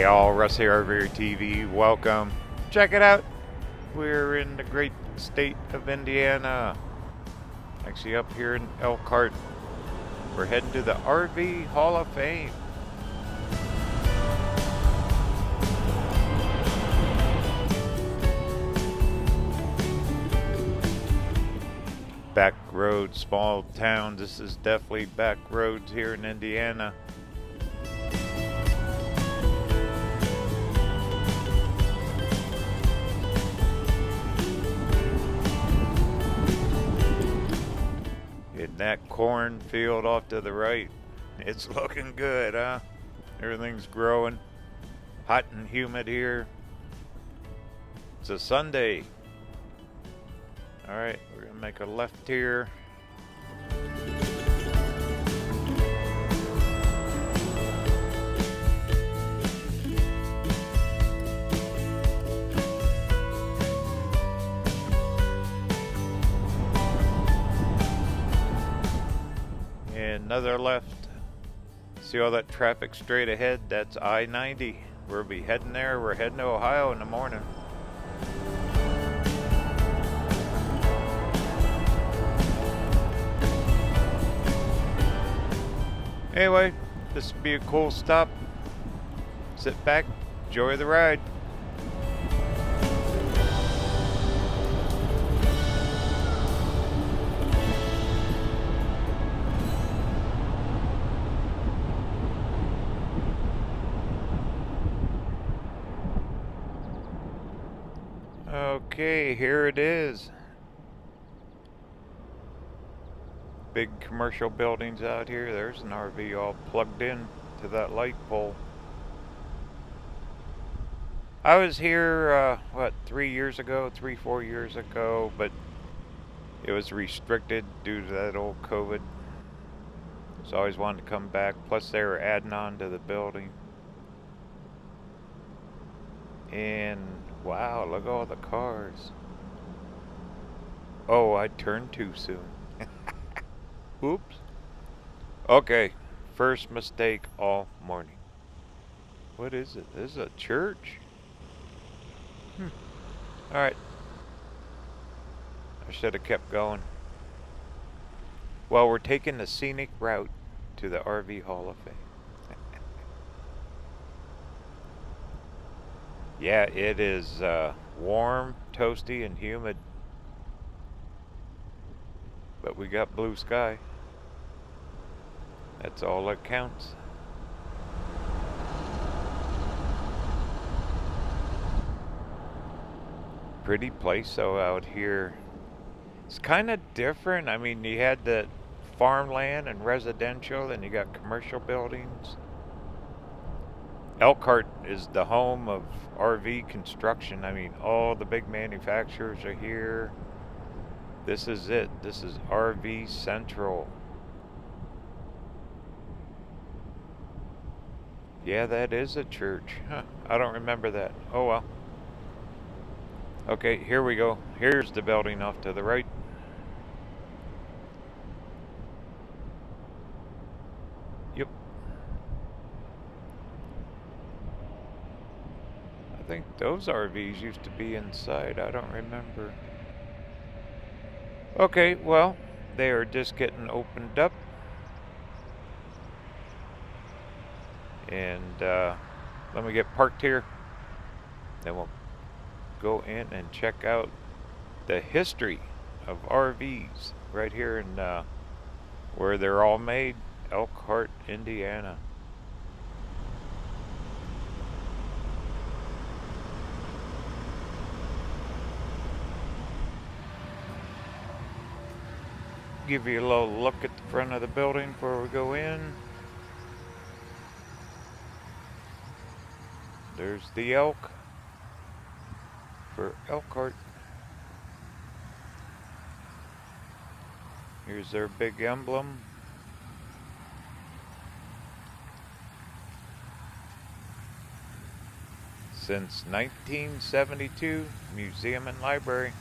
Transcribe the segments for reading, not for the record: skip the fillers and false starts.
y'all, Russ here, RVerTV. Welcome. Check it out. We're in the great state of Indiana. Actually up here in Elkhart. We're heading to the RV Hall of Fame. Back roads, small town. This is definitely back roads here in Indiana. In that cornfield off to the right, it's looking good, huh? Everything's growing. Hot and humid here. It's a Sunday. Alright, we're going to make a left here. And another left. See all that traffic straight ahead? That's I-90. We'll be heading there. We're heading to Ohio in the morning. Anyway, this would be a cool stop. Sit back, enjoy the ride. Okay, here it is. Big commercial buildings out here. There's an RV all plugged in to that light pole. I was here, 3 years ago, 4 years ago, but it was restricted due to that old COVID. So I always wanted to come back. Plus they were adding on to the building. And wow, look at all the cars. Oh, I turned too soon. Oops. Okay, first mistake all morning. What is it? This is a church? Alright. I should have kept going. Well, we're taking the scenic route to the RV Hall of Fame. Yeah, it is warm, toasty, and humid. But we got blue sky. That's all that counts. Pretty place though out here. It's kind of different. I mean, you had the farmland and residential, then you got commercial buildings. Elkhart is the home of RV construction. I mean, all the big manufacturers are here. This is it. This is RV Central. Yeah, that is a church. Huh, I don't remember that. Oh well. Okay, here we go. Here's the building off to the right. Yep. I think those RVs used to be inside. I don't remember. Okay, well, they are just getting opened up. And let me get parked here. Then we'll go in and check out the history of RVs right here in where they're all made, Elkhart, Indiana. Give you a little look at the front of the building before we go in. There's the elk for Elkhart. Here's their big emblem. Since 1972, museum and library.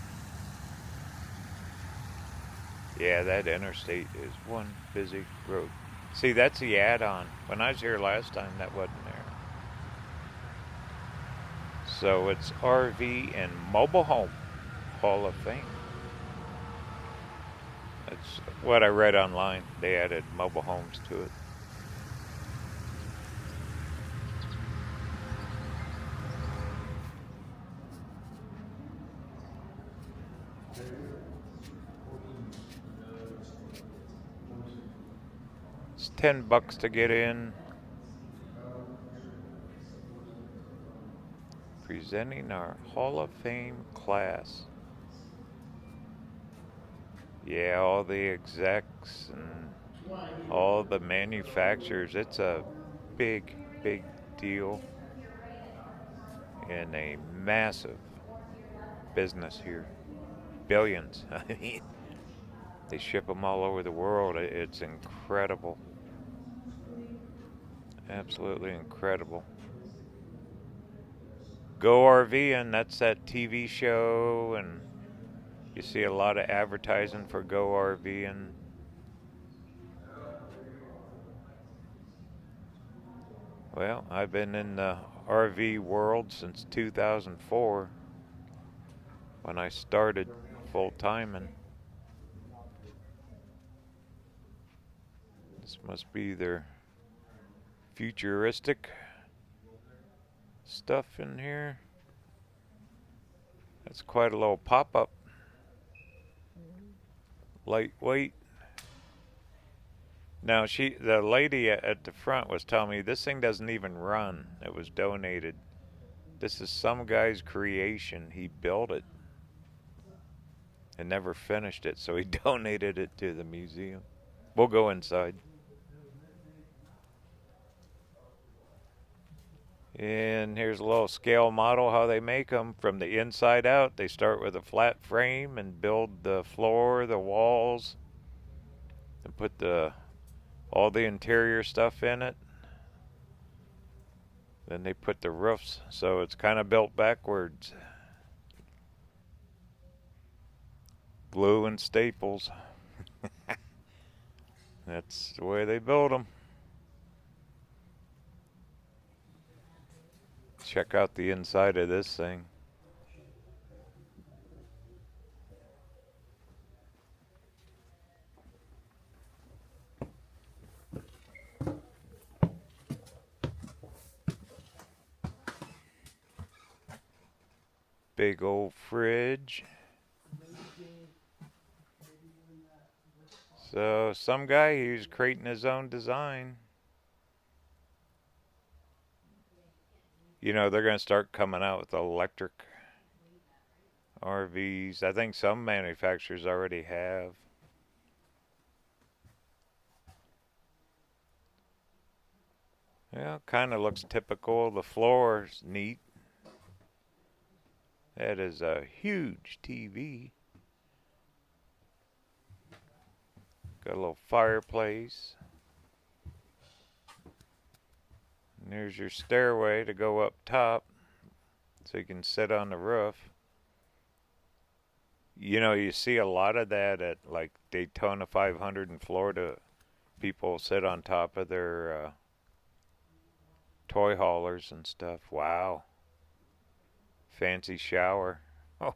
Yeah, that interstate is one busy road. See, that's the add-on. When I was here last time, that wasn't there. So it's RV and Mobile Home Hall of Fame. That's what I read online. They added mobile homes to it. It's $10 to get in. Presenting our Hall of Fame class. Yeah, all the execs and all the manufacturers. It's a big, big deal and a massive business here. Billions. I mean, they ship them all over the world. It's incredible. Absolutely incredible. Go RVing, that's that TV show, and you see a lot of advertising for Go RVing. Well, I've been in the RV world since 2004 when I started full time, and this must be their futuristic stuff in here. That's quite a little pop-up. Lightweight. Now the lady at the front was telling me this thing doesn't even run. It was donated. This is some guy's creation. He built it and never finished it, so he donated it to the museum. We'll go inside. And here's a little scale model how they make them from the inside out. They start with a flat frame and build the floor, the walls, and put all the interior stuff in it. Then they put the roofs, so it's kind of built backwards. Glue and staples. That's the way they build them. Check out the inside of this thing. Big old fridge. So some guy who's creating his own design. You know, they're going to start coming out with electric RVs. I think some manufacturers already have. Yeah, kind of looks typical. The floor's neat. That is a huge TV. Got a little fireplace. And there's your stairway to go up top so you can sit on the roof. You know, you see a lot of that at like Daytona 500 in Florida. People sit on top of their toy haulers and stuff. Wow. Fancy shower. Oh,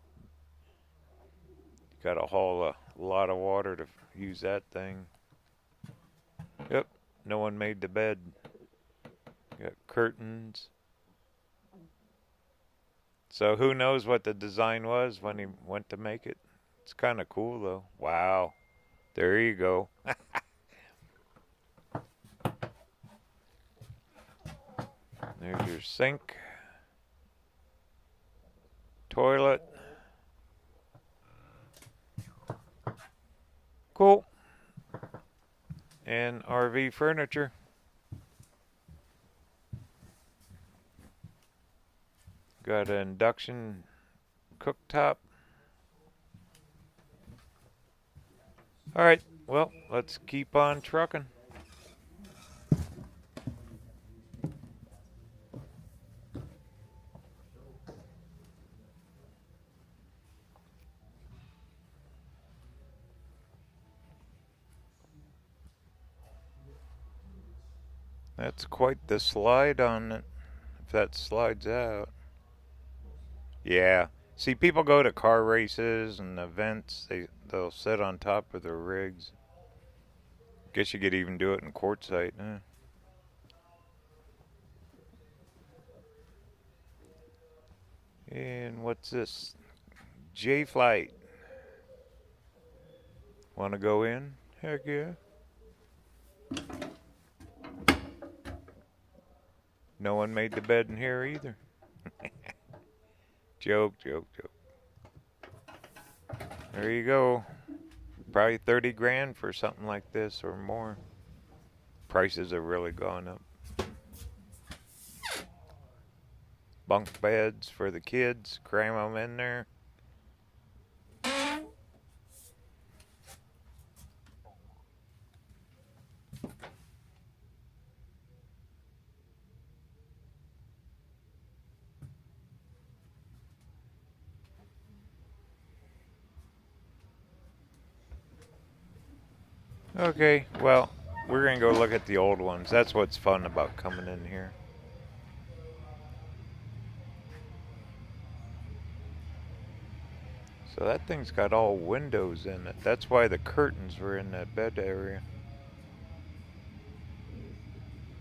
got to haul a lot of water to use that thing. Yep, no one made the bed. Got curtains. So who knows what the design was when he went to make it. It's kind of cool though. Wow. There you go. There's your sink. Toilet. Cool. And RV furniture. Got an induction cooktop. All right, well, let's keep on trucking. That's quite the slide on it, if that slides out. Yeah. See, people go to car races and events. They'll sit on top of their rigs. Guess you could even do it in quartzsite. Huh? And what's this? J Flight. Want to go in? Heck yeah. No one made the bed in here either. Joke, joke, joke. There you go. Probably 30 grand for something like this or more. Prices have really gone up. Bunk beds for the kids. Cram them in there. Okay, well, we're going to go look at the old ones. That's what's fun about coming in here. So that thing's got all windows in it. That's why the curtains were in that bed area.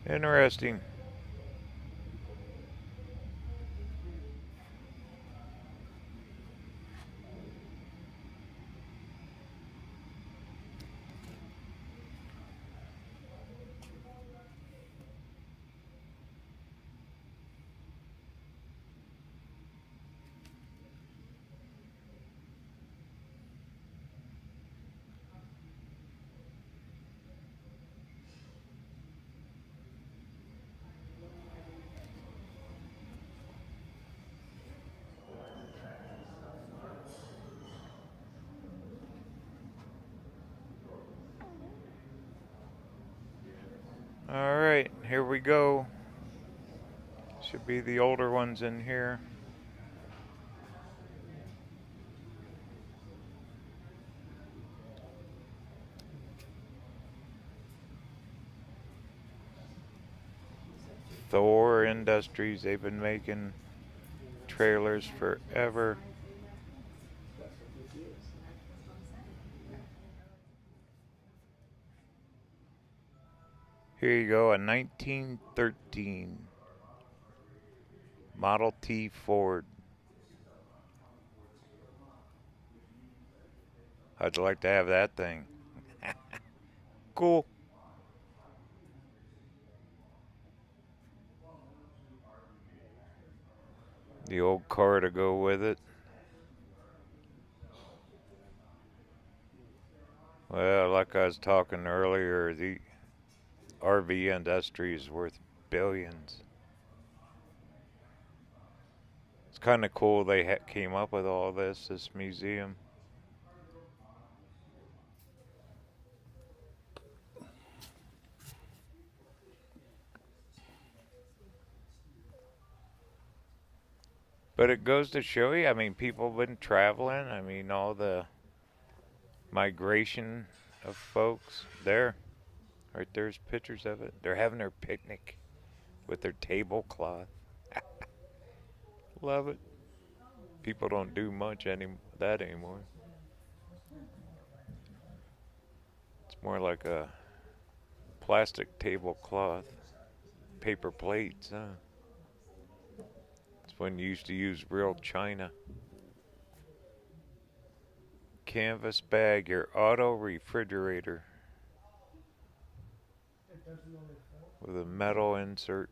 Interesting. Alright, here we go. Should be the older ones in here. Thor Industries, they've been making trailers forever. Here you go, a 1913 Model T Ford. I'd like to have that thing. Cool. The old car to go with it. Well, like I was talking earlier, the RV industry is worth billions. It's kind of cool they came up with all this museum. But it goes to show you, I mean, people have been traveling. I mean, all the migration of folks there. Right there's pictures of it. They're having their picnic with their tablecloth. Love it. People don't do much that anymore. It's more like a plastic tablecloth, paper plates, huh? It's when you used to use real china. Canvas bag, your auto refrigerator with a metal insert.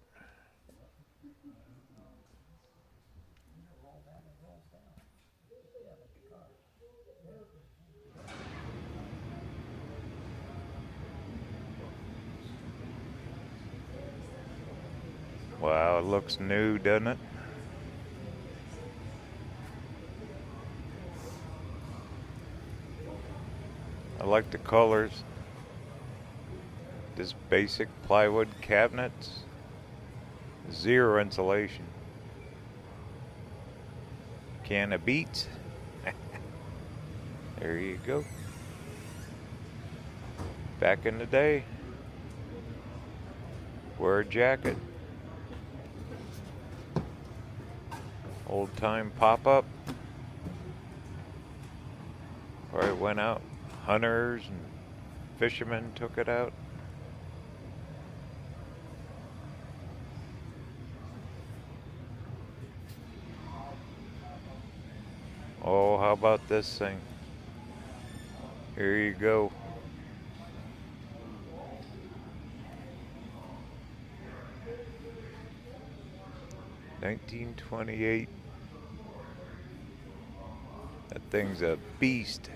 Wow, it looks new, doesn't it? I like the colors. This basic plywood cabinets, zero insulation. Can of beets. There you go. Back in the day, wear a jacket. Old time pop-up. Where it went out. Hunters and fishermen took it out. Oh, how about this thing? Here you go. $1928. That thing's a beast.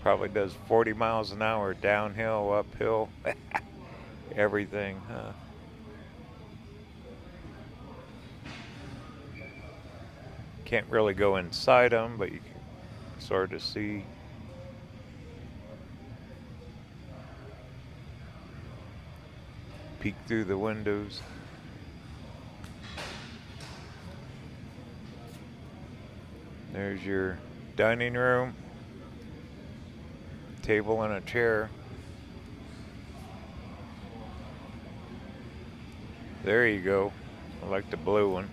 Probably does 40 miles an hour downhill, uphill, everything, huh? Can't really go inside them, but you can sort of see. Peek through the windows. There's your dining room. Table and a chair. There you go. I like the blue one.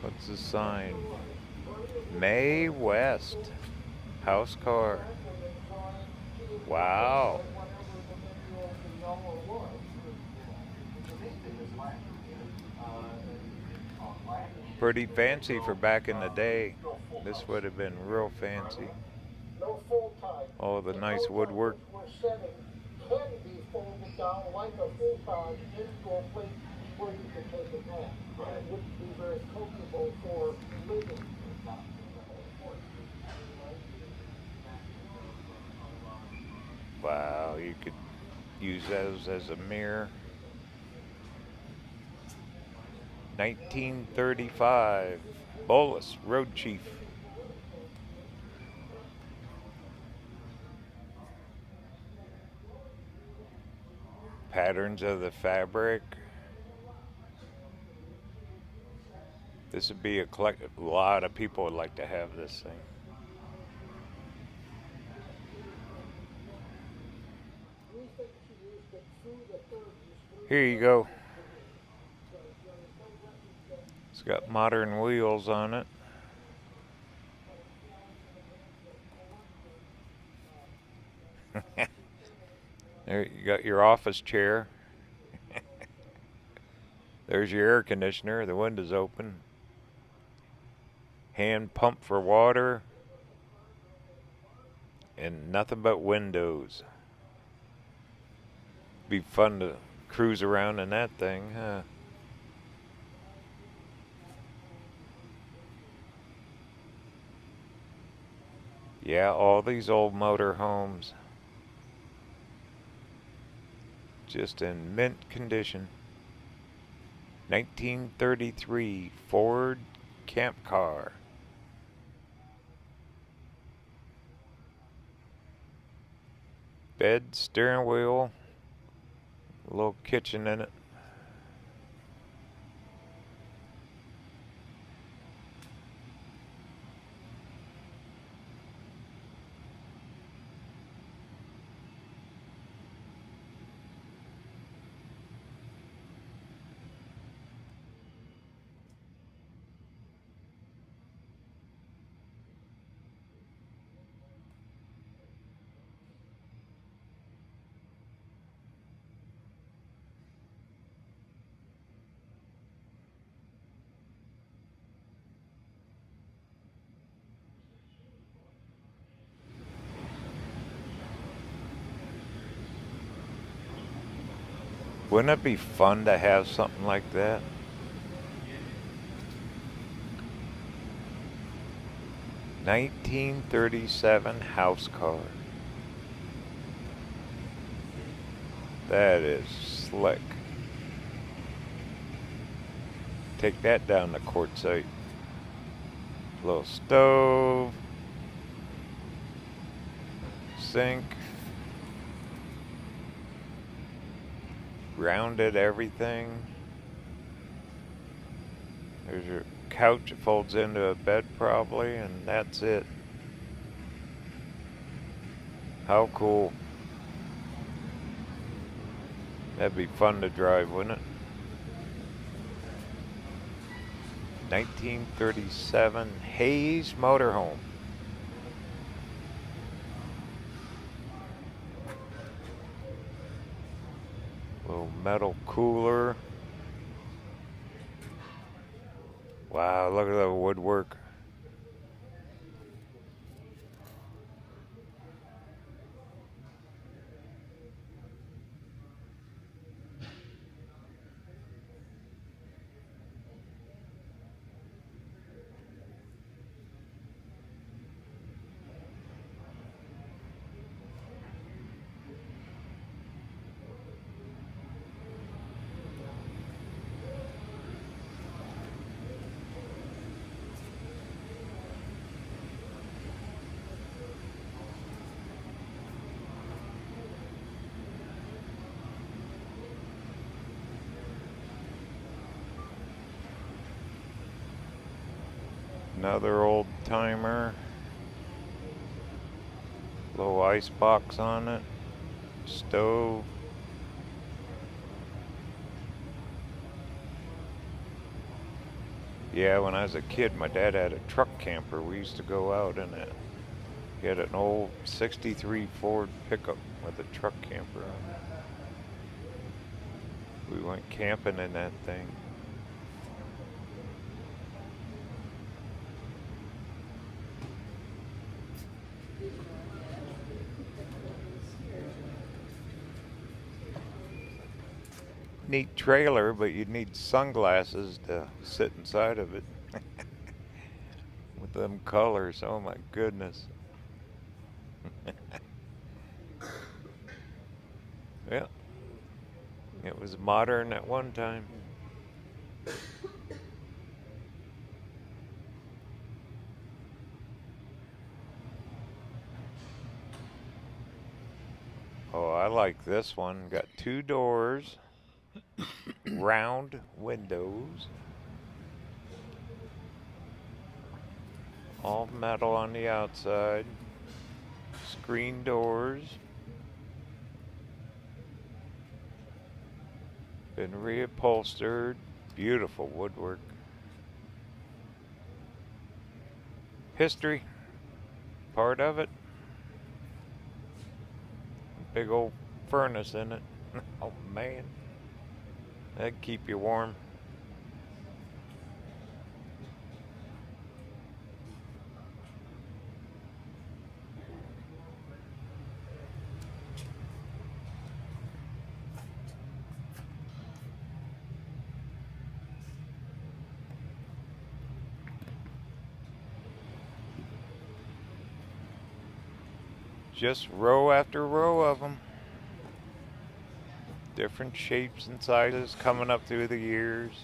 What's the sign? May West. House car. Wow. Pretty fancy for back in the day. This would have been real fancy. All the nice woodwork. Can be folded down like a futon into a place where you can take a nap. And it wouldn't be very comfortable for living. Wow, you could use those as a mirror. 1935, Bolus, Road Chief. Patterns of the fabric. This would be a lot of people would like to have this thing. Here you go. It's got modern wheels on it. There you got your office chair. There's your air conditioner. The window's open. Hand pump for water. And nothing but windows. Be fun to cruise around in that thing, huh? Yeah, all these old motorhomes. Just in mint condition. 1933 Ford camp car. Bed, steering wheel, a little kitchen in it. Wouldn't it be fun to have something like that? $1937 house car. That is slick. Take that down to quartzite. Little stove. Sink. Rounded everything. There's your couch. It folds into a bed probably, and that's it. How cool. That'd be fun to drive, wouldn't it? 1937 Hayes motorhome. Little metal cooler. Wow, look at that woodwork. Another old timer. Little ice box on it. Stove. Yeah, when I was a kid, my dad had a truck camper. We used to go out in it. He had an old 63 Ford pickup with a truck camper on it. We went camping in that thing. Neat trailer, but you'd need sunglasses to sit inside of it. With them colors, oh my goodness. Yeah, it was modern at one time. Oh, I like this one. Got 2 doors, round windows, all metal on the outside, screen doors, been reupholstered, beautiful woodwork. History, part of it. Big old furnace in it. Oh man, that'd keep you warm. Just row after row of them. Different shapes and sizes coming up through the years.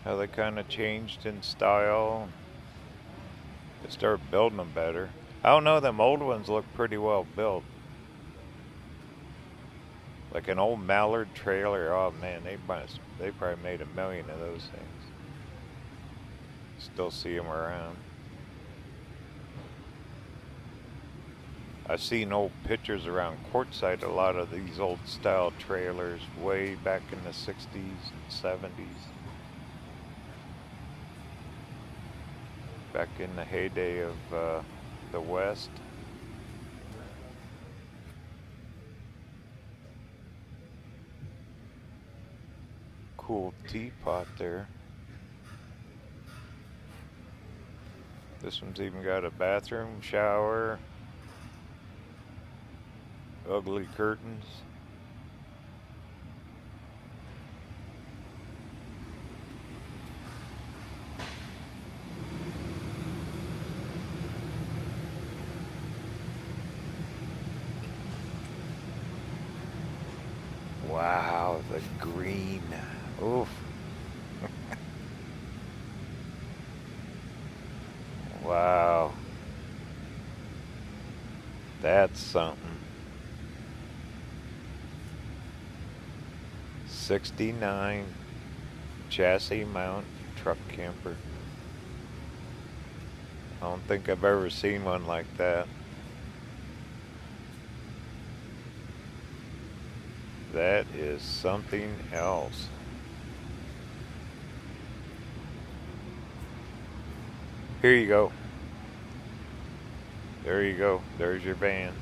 How they kind of changed in style. They started building them better. I don't know, them old ones look pretty well built. Like an old Mallard trailer. Oh man, they probably made 1 million of those things. Still see them around. I've seen old pictures around Quartzsite, a lot of these old style trailers way back in the 60s and 70s. Back in the heyday of the West. Cool teapot there. This one's even got a bathroom, shower. Ugly curtains. Wow, the green. Oof. Wow. That's something. 69 chassis mount truck camper. I don't think I've ever seen one like that. That is something else. Here you go. There you go. There's your van.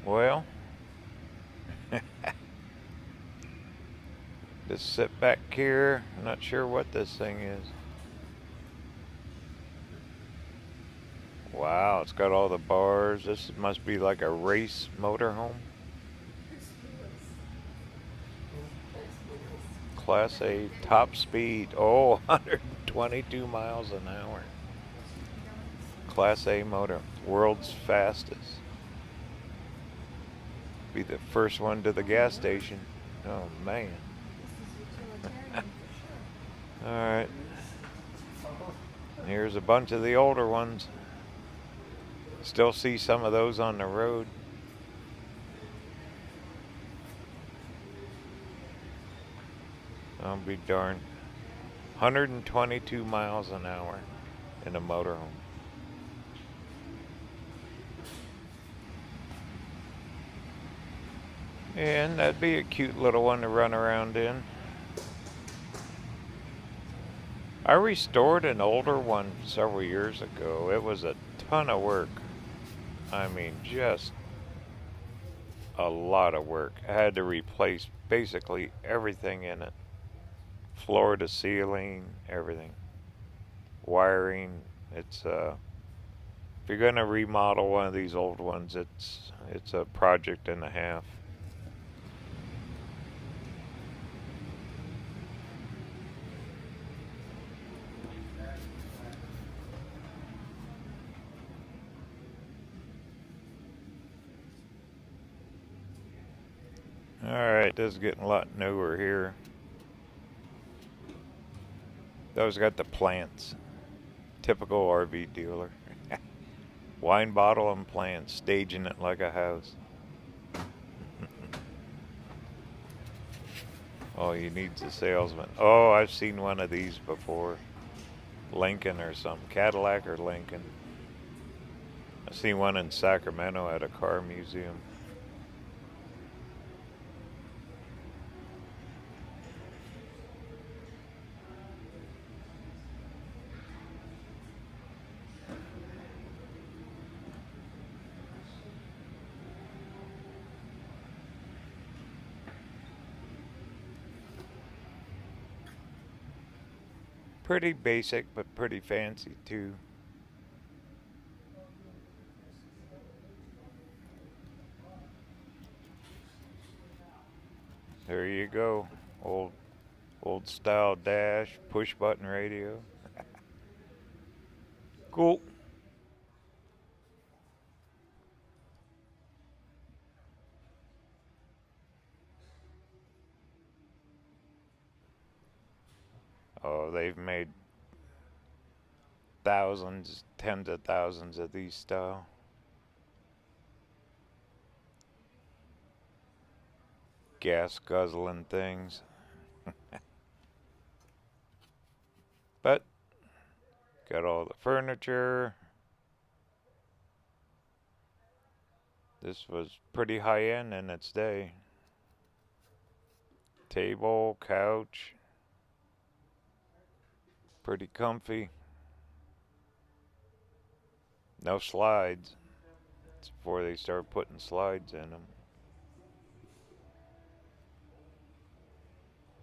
Well, just sit back here. I'm not sure what this thing is. Wow, it's got all the bars. This must be like a race motorhome. Class A top speed. Oh, 122 miles an hour. Class A motor. World's fastest. Be the first one to the gas station. Oh, man. Alright. Here's a bunch of the older ones. Still see some of those on the road. I'll be darned. 122 miles an hour in a motorhome. And that'd be a cute little one to run around in. I restored an older one several years ago. It was a ton of work. I mean, just a lot of work. I had to replace basically everything in it. Floor to ceiling, everything. Wiring. It's if you're gonna remodel one of these old ones, it's a project and a half. Alright, this is getting a lot newer here. Those got the plants. Typical RV dealer. Wine bottle and plants, staging it like a house. Oh, you need a salesman. Oh, I've seen one of these before. Lincoln or something. Cadillac or Lincoln. I've seen one in Sacramento at a car museum. Pretty basic, but pretty fancy too. There you go. Old style dash, push button radio. Cool. Oh, they've made thousands, tens of thousands of these style. Gas guzzling things. But got all the furniture. This was pretty high end in its day. Table, couch. Pretty comfy. No slides. It's before they start putting slides in them.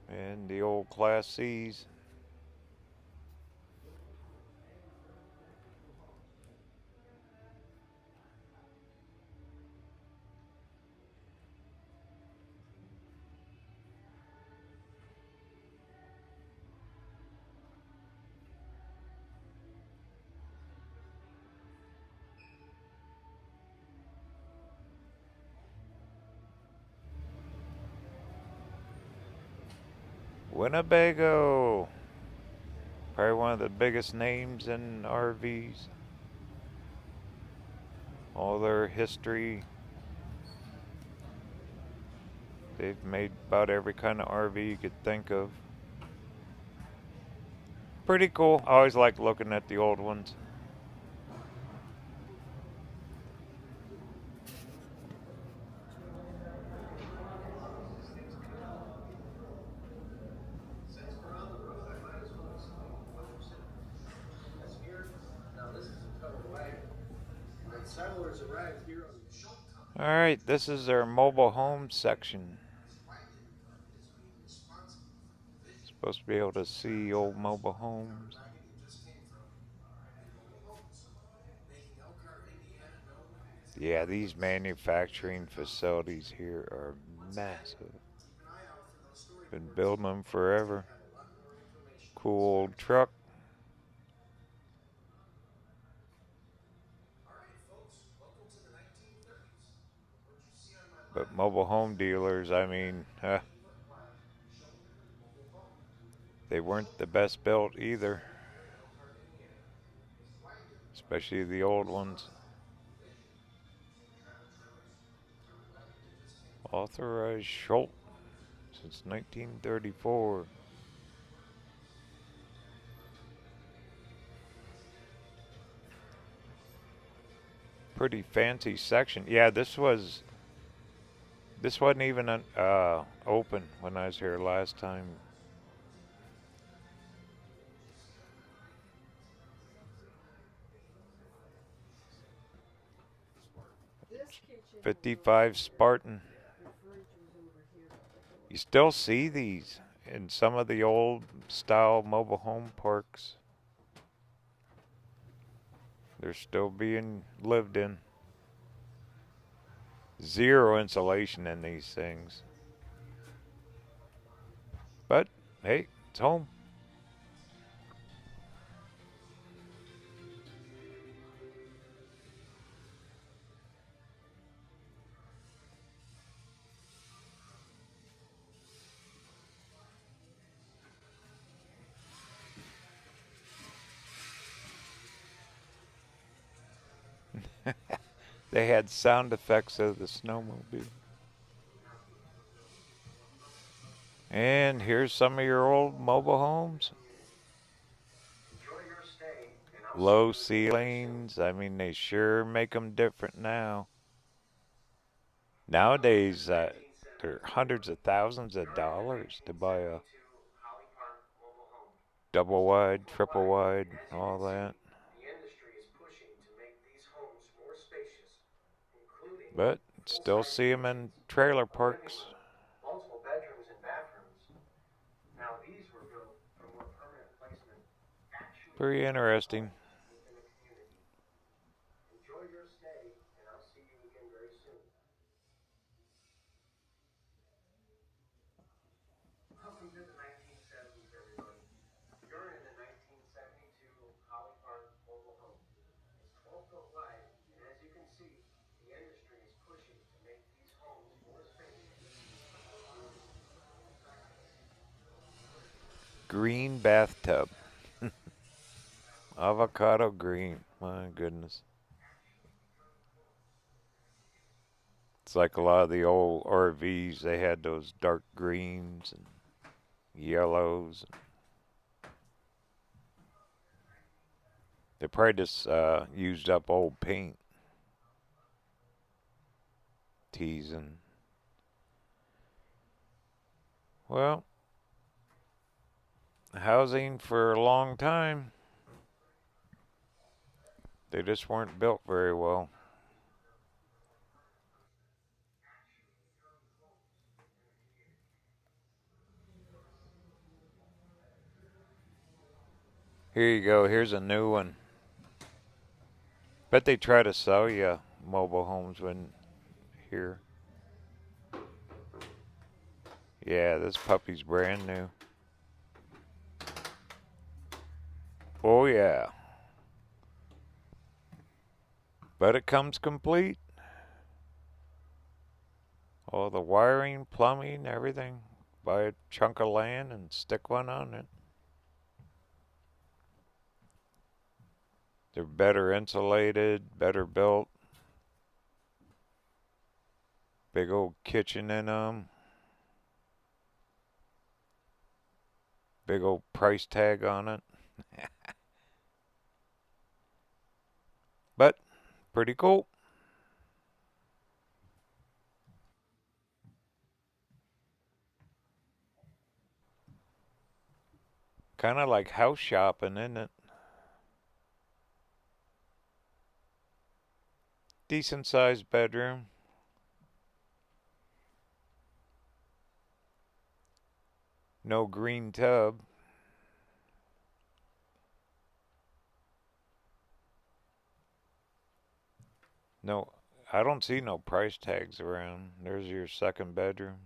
And the old Class C's. Winnebago. Probably one of the biggest names in RVs. All their history. They've made about every kind of RV you could think of. Pretty cool. I always like looking at the old ones. Alright, this is our mobile home section. Supposed to be able to see old mobile homes. Yeah, these manufacturing facilities here are massive. Been building them forever. Cool old truck. But mobile home dealers, I mean, they weren't the best built either. Especially the old ones. Authorized Schultz since 1934. Pretty fancy section. Yeah, this wasn't even open when I was here last time. This kitchen 55 Spartan. You still see these in some of the old style mobile home parks. They're still being lived in. Zero insulation in these things. But, hey, it's home. They had sound effects of the snowmobile. And here's some of your old mobile homes. Low ceilings. I mean, they sure make them different now. Nowadays, they're hundreds of thousands of dollars to buy a double wide, triple wide, all that. But still see them in trailer parks. Pretty interesting. Green bathtub. Avocado green. My goodness. It's like a lot of the old RVs. They had those dark greens and yellows. They probably just used up old paint. Teasing. Well, housing for a long time. They just weren't built very well. Here you go. Here's a new one. Bet they try to sell you mobile homes when here. Yeah, this puppy's brand new. Oh yeah. But it comes complete. All the wiring, plumbing, everything. buy a chunk of land and stick one on it. They're better insulated, better built. Big old kitchen in them. Big old price tag on it. But pretty cool. Kind of like house shopping, isn't it? Decent sized bedroom. No green tub. No, I don't see no price tags around. There's your second bedroom.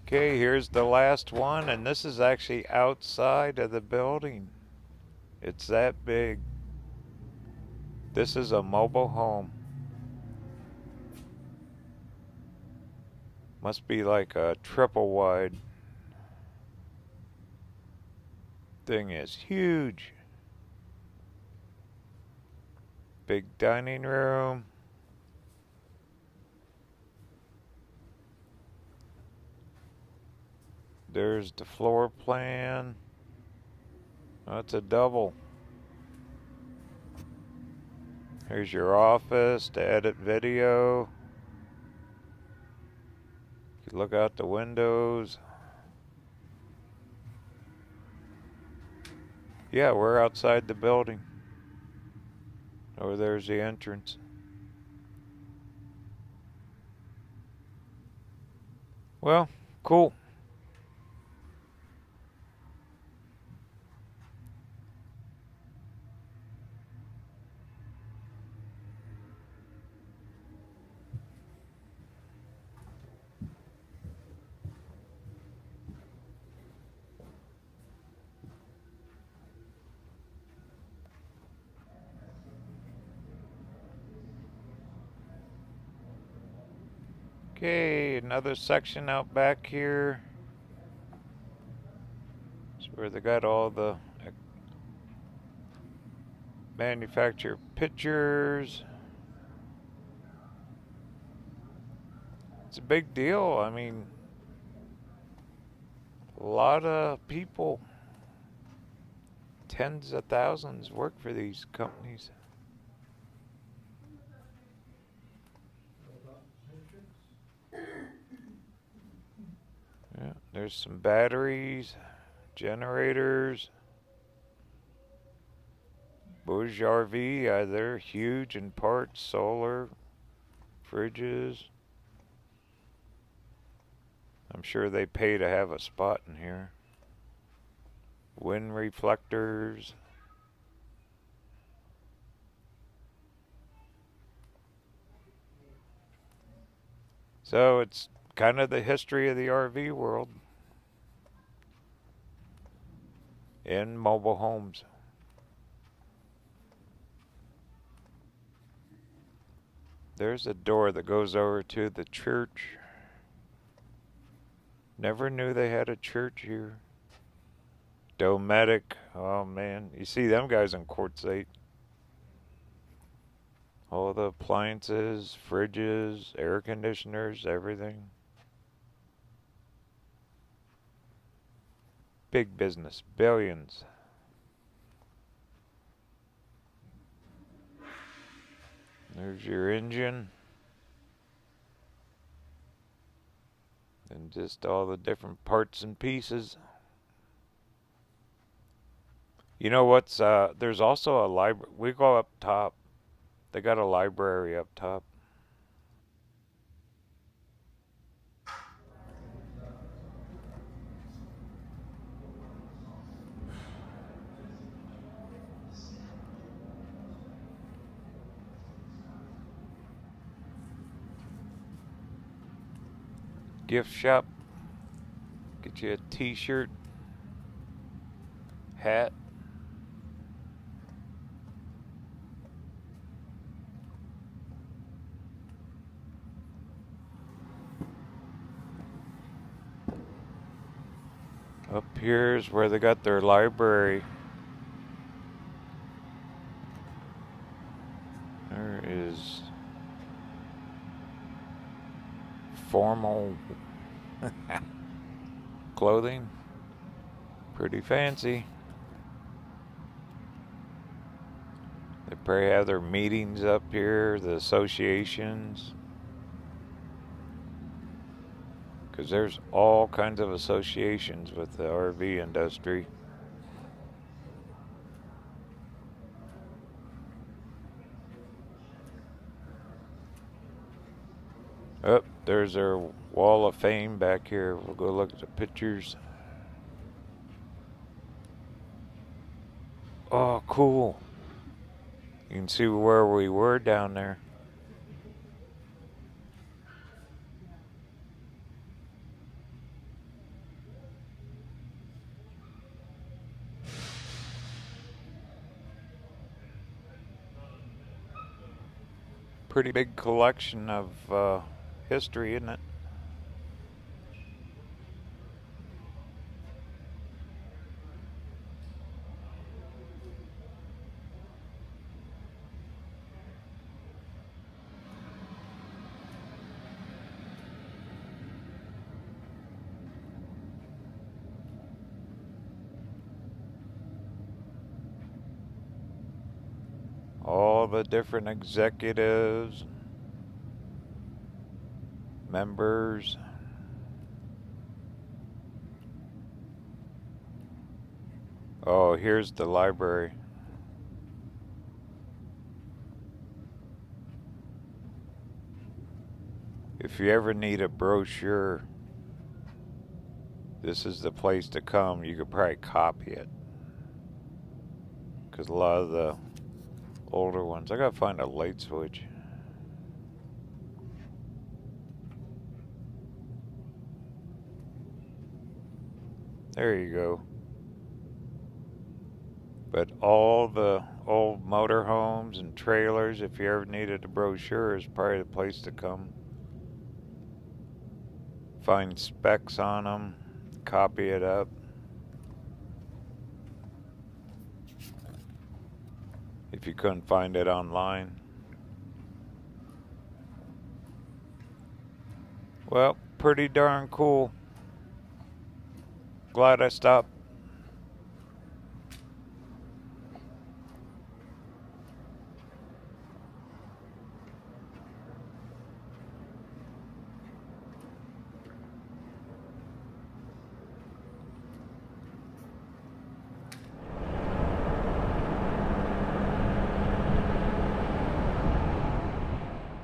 Okay, here's the last one, and this is actually outside of the building. It's that big. This is a mobile home. Must be like a triple wide. Thing is huge. Big dining room. There's the floor plan. That's a double. Here's your office to edit video. You can look out the windows. Yeah, we're outside the building. Oh, there's the entrance. Well, cool. Okay, another section out back here. It's where they got all the manufacturer pictures. It's a big deal. I mean, a lot of people, tens of thousands, work for these companies. Yeah, there's some batteries, generators. Bush RV, they're huge in parts, solar, fridges. I'm sure they pay to have a spot in here. Wind reflectors. So it's kind of the history of the RV world in mobile homes. There's a door that goes over to the church. Never knew they had a church here. Dometic. Oh man, you see them guys in quartzite. All the appliances, fridges, air conditioners, everything. Big business, billions. There's your engine. And just all the different parts and pieces. You know what's, there's also a library. We go up top. They got a library up top. Gift shop. Get you a t-shirt, hat. Up here's where they got their library. There is formal clothing. Pretty fancy. They probably have their meetings up here, the associations. Because there's all kinds of associations with the RV industry. Oh, there's their wall of fame back here. We'll go look at the pictures. Oh, cool. You can see where we were down there. Pretty big collection of history, isn't it? All the different executives, members. Oh, here's the library. If you ever need a brochure, this is the place to come. You could probably copy it. Because a lot of the older ones, I gotta find a light switch. There you go. But all the old motorhomes and trailers, if you ever needed a brochure, is probably the place to come. Find specs on them, copy it up. If you couldn't find it online. Well, pretty darn cool. Glad I stopped.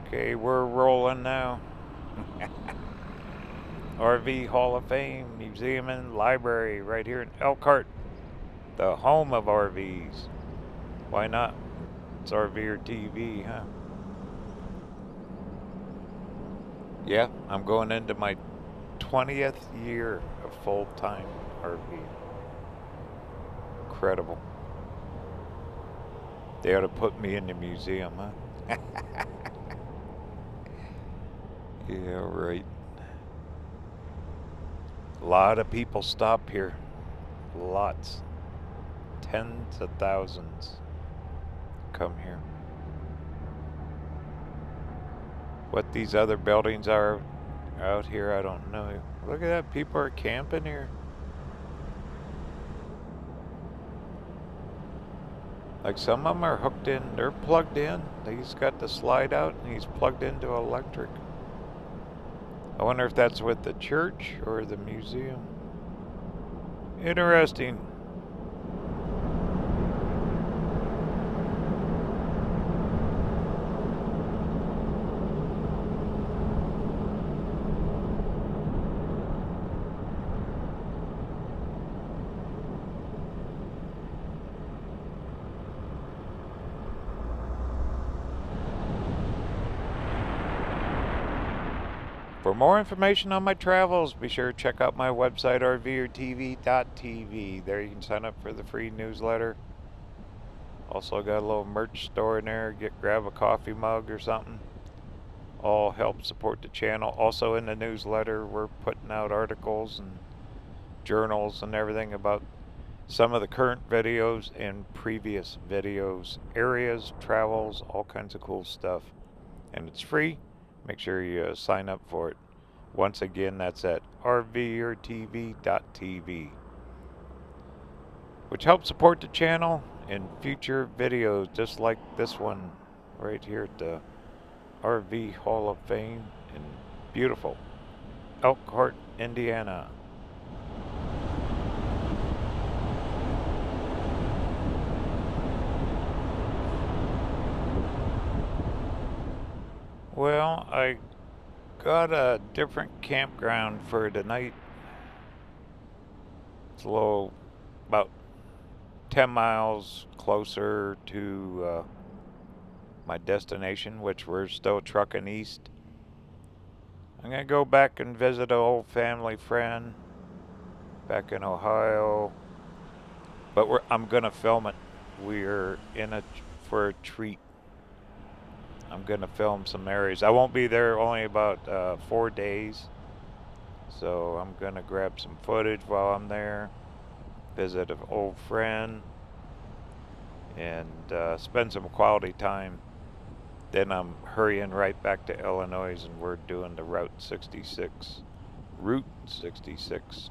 Okay, we're rolling now. RV Hall of Fame, Museum and Library right here in Elkhart, the home of RVs. Why not? It's RVerTV, huh? Yeah, I'm going into my 20th year of full-time RV. Incredible. They ought to put me in the museum, huh? Yeah, right. A lot of people stop here. Lots. Tens of thousands come here. What these other buildings are out here, I don't know. Look at that. People are camping here. Like some of them are hooked in. They're plugged in. He's got the slide out and he's plugged into electric. I wonder if that's with the church or the museum. Interesting. For more information on my travels, be sure to check out my website, RVerTV.tv. There you can sign up for the free newsletter. Also got a little merch store in there. Grab a coffee mug or something. All help support the channel. Also in the newsletter, we're putting out articles and journals and everything about some of the current videos and previous videos, areas, travels, all kinds of cool stuff. And it's free. Make sure you sign up for it. Once again, that's at RVerTV.tv, which helps support the channel and future videos just like this one right here at the RV Hall of Fame in beautiful Elkhart, Indiana. Well, I got a different campground for tonight. It's a little, about 10 miles closer to my destination, which we're still trucking east. I'm going to go back and visit an old family friend back in Ohio. But I'm going to film it. We're in for a treat. I'm going to film some areas. I won't be there only about 4 days. So I'm going to grab some footage while I'm there. Visit an old friend. And spend some quality time. Then I'm hurrying right back to Illinois, and we're doing the Route 66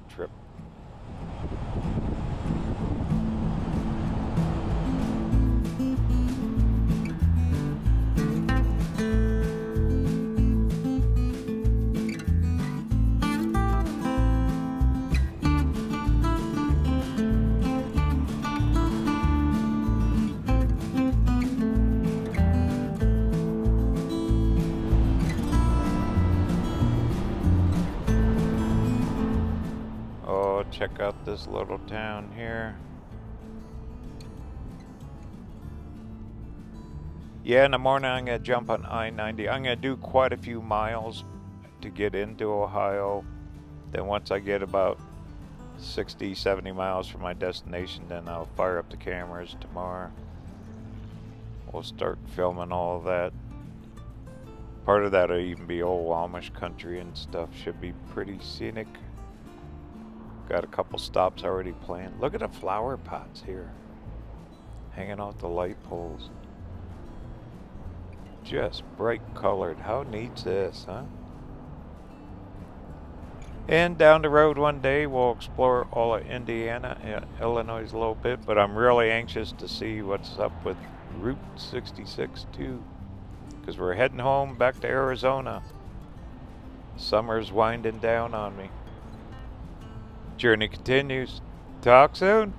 trip. Check out this little town here. Yeah, in the morning I'm going to jump on I-90. I'm going to do quite a few miles to get into Ohio. Then once I get about 60, 70 miles from my destination, then I'll fire up the cameras tomorrow. We'll start filming all of that. Part of that will even be old Amish country and stuff. Should be pretty scenic. Got a couple stops already planned. Look at the flower pots here, hanging off the light poles. Just bright colored. How neat's this, huh? And down the road one day we'll explore all of Indiana and Illinois a little bit, but I'm really anxious to see what's up with Route 66 too, because we're heading home back to Arizona. Summer's winding down on me. Journey continues. Talk soon.